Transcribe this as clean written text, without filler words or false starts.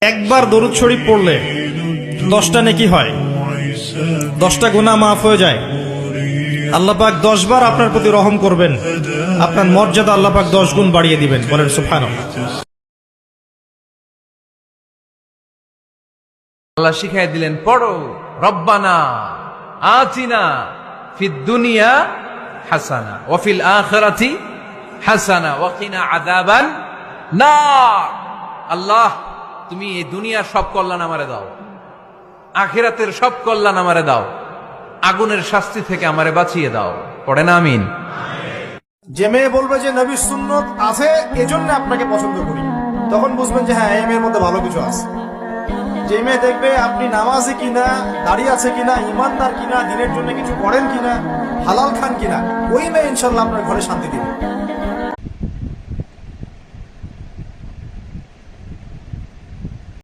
একবার দরুদ শরীফ পড়লে 10টা নেকি হয়, 10টা গুনাহ মাফ হয়ে যায়। আল্লাহ পাক 10 বার আপনার প্রতি রহম করবেন, আপনার মর্যাদা আল্লাহ পাক 10 গুণ বাড়িয়ে দিবেন। বলেন সুবহানাল্লাহ। আল্লাহ শিখাই দিলেন, পড়ো রব্বানা আতিনা ফিদ দুনিয়া হাসানা ওয়া ফিল আখিরাতি হাসানা ওয়া কিনা আযাবান নার। আল্লাহ, তুমি এই দুনিয়ার সব কল্যাণ আমারে দাও, আখিরাতের সব কল্যাণ আমারে দাও, আগুনের শাস্তি থেকে আমারে বাঁচিয়ে দাও। পড়েন আমিন। যে মেয়ে বলবে যে নবীর সুন্নত আছে এজন্য আপনাকে পছন্দ করি, তখন বুঝবেন যে হ্যাঁ, এই মেয়ের মধ্যে ভালো কিছু আছে। যে মেয়ে দেখবে আপনি নামাজি কিনা, দাঁড়িয়ে আছে কিনা, ইমানদার কিনা, দিনের জন্য কিছু করেন কিনা, হালাল খান কিনা, ওই মেয়ে ইনশাল্লাহ আপনার ঘরে শান্তি দিবে।